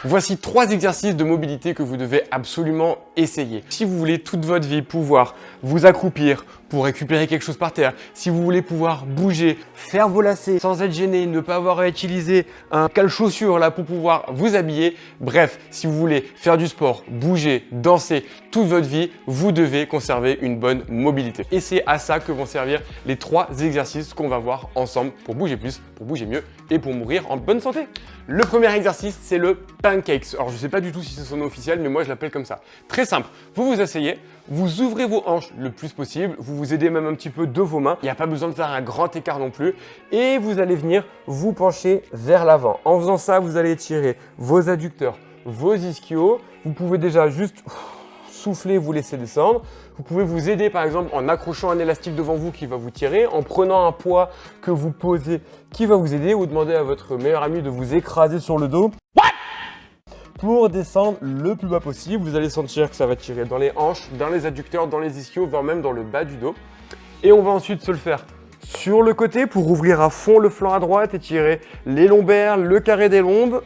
Voici 3 exercices de mobilité que vous devez absolument essayer. Si vous voulez toute votre vie pouvoir vous accroupir pour récupérer quelque chose par terre, si vous voulez pouvoir bouger, faire vos lacets sans être gêné, ne pas avoir à utiliser un cale-chaussure là pour pouvoir vous habiller, bref, si vous voulez faire du sport, bouger, danser toute votre vie, vous devez conserver une bonne mobilité. Et c'est à ça que vont servir les 3 exercices qu'on va voir ensemble pour bouger plus, pour bouger mieux et pour mourir en bonne santé. Le premier exercice, c'est le pancakes. Alors, je ne sais pas du tout si c'est son nom officiel, mais moi, je l'appelle comme ça. Très simple. Vous vous asseyez, vous ouvrez vos hanches le plus possible, vous vous aidez même un petit peu de vos mains. Il n'y a pas besoin de faire un grand écart non plus. Et vous allez venir vous pencher vers l'avant. En faisant ça, vous allez étirer vos adducteurs, vos ischios. Vous pouvez déjà juste souffler, vous laisser descendre. Vous pouvez vous aider par exemple en accrochant un élastique devant vous qui va vous tirer, en prenant un poids que vous posez qui va vous aider ou demander à votre meilleur ami de vous écraser sur le dos. Pour descendre le plus bas possible, vous allez sentir que ça va tirer dans les hanches, dans les adducteurs, dans les ischios, voire même dans le bas du dos. Et on va ensuite se le faire sur le côté pour ouvrir à fond le flanc à droite et tirer les lombaires, le carré des lombes.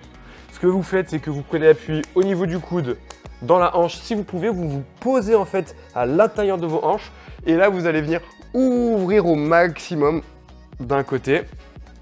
Ce que vous faites, c'est que vous prenez appui au niveau du coude, dans la hanche. Si vous pouvez, vous vous posez en fait à l'intérieur de vos hanches. Et là, vous allez venir ouvrir au maximum d'un côté.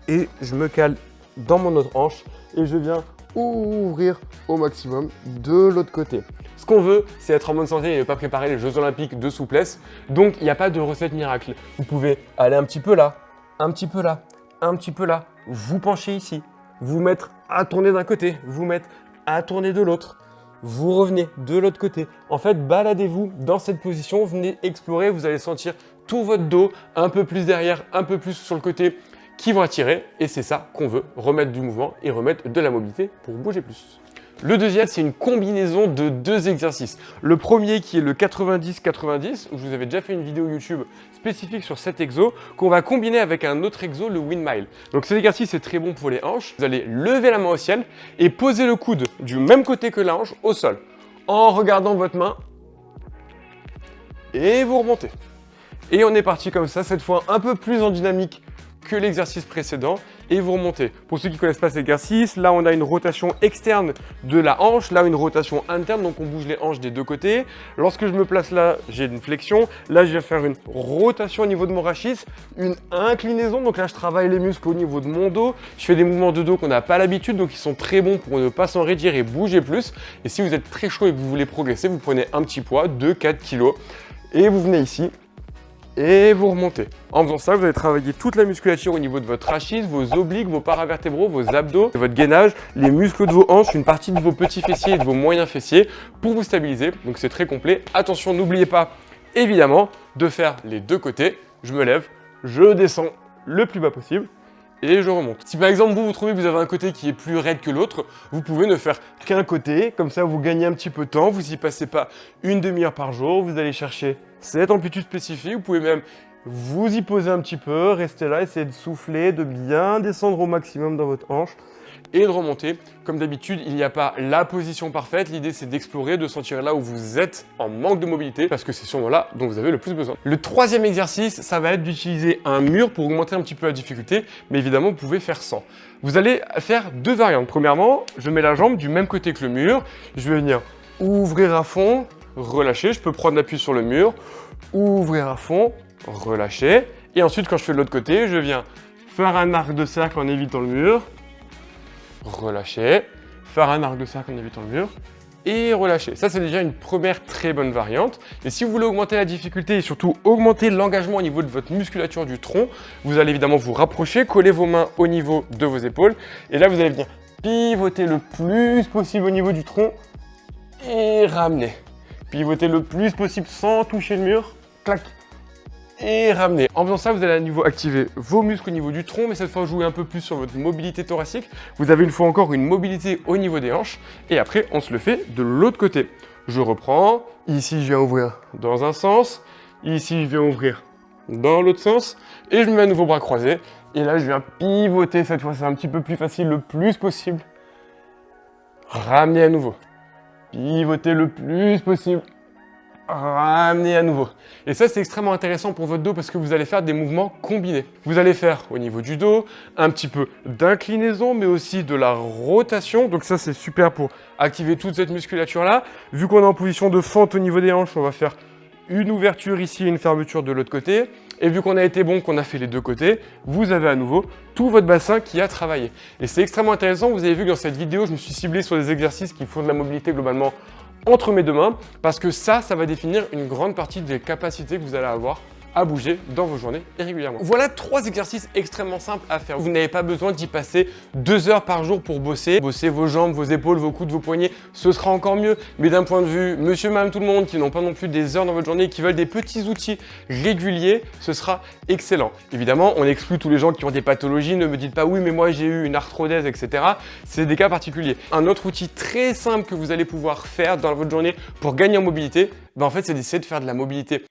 Et je me cale dans mon autre hanche et je viens ouvrir au maximum de l'autre côté. Ce qu'on veut, c'est être en bonne santé et ne pas préparer les Jeux Olympiques de souplesse. Donc, il n'y a pas de recette miracle. Vous pouvez aller un petit peu là, un petit peu là, un petit peu là. Vous penchez ici, vous mettre à tourner d'un côté, vous mettre à tourner de l'autre. Vous revenez de l'autre côté. En fait, baladez-vous dans cette position, venez explorer, vous allez sentir tout votre dos, un peu plus derrière, un peu plus sur le côté, qui vont attirer. Et c'est ça qu'on veut, remettre du mouvement et remettre de la mobilité pour bouger plus. Le deuxième, c'est une combinaison de 2 exercices. Le premier qui est le 90-90, où je vous avais déjà fait une vidéo YouTube spécifique sur cet exo, qu'on va combiner avec un autre exo, le windmill. Donc cet exercice est très bon pour les hanches. Vous allez lever la main au ciel et poser le coude du même côté que la hanche au sol, en regardant votre main. Et vous remontez. Et on est parti comme ça, cette fois un peu plus en dynamique que l'exercice précédent et vous remontez. Pour ceux qui ne connaissent pas cet exercice, là on a une rotation externe de la hanche, là une rotation interne, donc on bouge les hanches des deux côtés. Lorsque je me place là, j'ai une flexion. Là, je vais faire une rotation au niveau de mon rachis, une inclinaison, donc là je travaille les muscles au niveau de mon dos. Je fais des mouvements de dos qu'on n'a pas l'habitude, donc ils sont très bons pour ne pas s'enraidir et bouger plus. Et si vous êtes très chaud et que vous voulez progresser, vous prenez un petit poids, 2-4 kg, et vous venez ici. Et vous remontez. En faisant ça, vous allez travailler toute la musculature au niveau de votre rachis, vos obliques, vos paravertébraux, vos abdos, votre gainage, les muscles de vos hanches, une partie de vos petits fessiers et de vos moyens fessiers pour vous stabiliser. Donc c'est très complet. Attention, n'oubliez pas, évidemment, de faire les deux côtés. Je me lève, je descends le plus bas possible et je remonte. Si par exemple vous trouvez que vous avez un côté qui est plus raide que l'autre, vous pouvez ne faire qu'un côté, comme ça vous gagnez un petit peu de temps, vous y passez pas une demi-heure par jour, vous allez chercher cette amplitude spécifique, vous pouvez même vous y poser un petit peu, rester là, essayer de souffler, de bien descendre au maximum dans votre hanche et de remonter. Comme d'habitude, il n'y a pas la position parfaite, l'idée c'est d'explorer, de sentir là où vous êtes en manque de mobilité parce que c'est sûrement là dont vous avez le plus besoin. Le troisième exercice, ça va être d'utiliser un mur pour augmenter un petit peu la difficulté, mais évidemment vous pouvez faire sans. Vous allez faire 2 variantes. Premièrement, je mets la jambe du même côté que le mur, je vais venir ouvrir à fond, relâcher, je peux prendre appui sur le mur, ouvrir à fond, relâcher, et ensuite quand je fais de l'autre côté, je viens faire un arc de cercle en évitant le mur, relâcher, faire un arc de cercle en évitant le mur et relâcher. Ça, c'est déjà une première très bonne variante. Et si vous voulez augmenter la difficulté et surtout augmenter l'engagement au niveau de votre musculature du tronc, vous allez évidemment vous rapprocher, coller vos mains au niveau de vos épaules. Et là, vous allez venir pivoter le plus possible au niveau du tronc et ramener. Pivoter le plus possible sans toucher le mur. Clac. Et ramener. En faisant ça, vous allez à nouveau activer vos muscles au niveau du tronc, mais cette fois jouer un peu plus sur votre mobilité thoracique. Vous avez une fois encore une mobilité au niveau des hanches. Et après, on se le fait de l'autre côté. Je reprends. Ici, je viens ouvrir dans un sens. Ici, je viens ouvrir dans l'autre sens. Et je me mets à nouveau bras croisés. Et là, je viens pivoter. Cette fois, c'est un petit peu plus facile, le plus possible. Ramener à nouveau. Pivoter le plus possible. ramener à nouveau. Et ça, c'est extrêmement intéressant pour votre dos parce que vous allez faire des mouvements combinés. Vous allez faire au niveau du dos un petit peu d'inclinaison, mais aussi de la rotation. Donc ça, c'est super pour activer toute cette musculature-là. Vu qu'on est en position de fente au niveau des hanches, on va faire une ouverture ici et une fermeture de l'autre côté. Et vu qu'on a été bon, qu'on a fait les deux côtés, vous avez à nouveau tout votre bassin qui a travaillé. Et c'est extrêmement intéressant. Vous avez vu que dans cette vidéo, je me suis ciblé sur des exercices qui font de la mobilité globalement entre mes deux mains, parce que ça va définir une grande partie des capacités que vous allez avoir à bouger dans vos journées et régulièrement. Voilà 3 exercices extrêmement simples à faire. Vous n'avez pas besoin d'y passer 2 heures par jour pour bosser. Bosser vos jambes, vos épaules, vos coudes, vos poignets, ce sera encore mieux. Mais d'un point de vue monsieur, madame, tout le monde, qui n'ont pas non plus des heures dans votre journée, qui veulent des petits outils réguliers, ce sera excellent. Évidemment, on exclut tous les gens qui ont des pathologies. Ne me dites pas oui, mais moi j'ai eu une arthrodèse, etc. C'est des cas particuliers. Un autre outil très simple que vous allez pouvoir faire dans votre journée pour gagner en mobilité, en fait, c'est d'essayer de faire de la mobilité.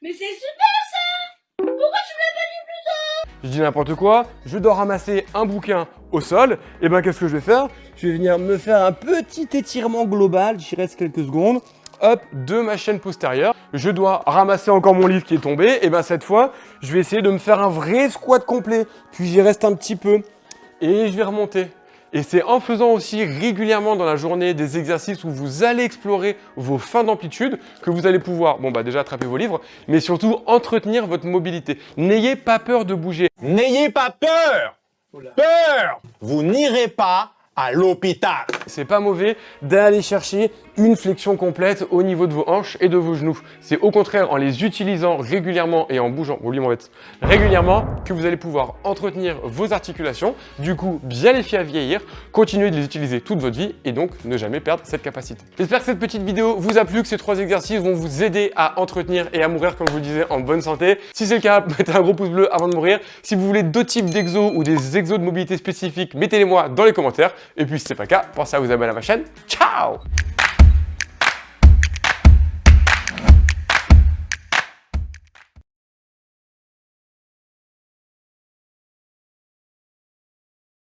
Mais c'est super ça! Pourquoi tu me l'as pas dit plus tôt? Je dis n'importe quoi, je dois ramasser un bouquin au sol, et ben qu'est-ce que je vais faire? Je vais venir me faire un petit étirement global, j'y reste quelques secondes, hop, de ma chaîne postérieure. Je dois ramasser encore mon livre qui est tombé, et ben cette fois, je vais essayer de me faire un vrai squat complet, puis j'y reste un petit peu, et je vais remonter. Et c'est en faisant aussi régulièrement dans la journée des exercices où vous allez explorer vos fins d'amplitude que vous allez pouvoir, déjà attraper vos livres, mais surtout entretenir votre mobilité. N'ayez pas peur de bouger. N'ayez pas peur! Peur! Vous n'irez pas à l'hôpital. C'est pas mauvais d'aller chercher une flexion complète au niveau de vos hanches et de vos genoux. C'est au contraire en les utilisant régulièrement et en bougeant, régulièrement que vous allez pouvoir entretenir vos articulations, du coup bien les faire vieillir, continuer de les utiliser toute votre vie et donc ne jamais perdre cette capacité. J'espère que cette petite vidéo vous a plu, que ces 3 exercices vont vous aider à entretenir et à mourir, comme je vous le disais, en bonne santé. Si c'est le cas, mettez un gros pouce bleu avant de mourir. Si vous voulez d'autres types d'exos ou des exos de mobilité spécifiques, mettez-les moi dans les commentaires. Et puis si c'est pas le cas, pensez à vous abonner à ma chaîne. Ciao!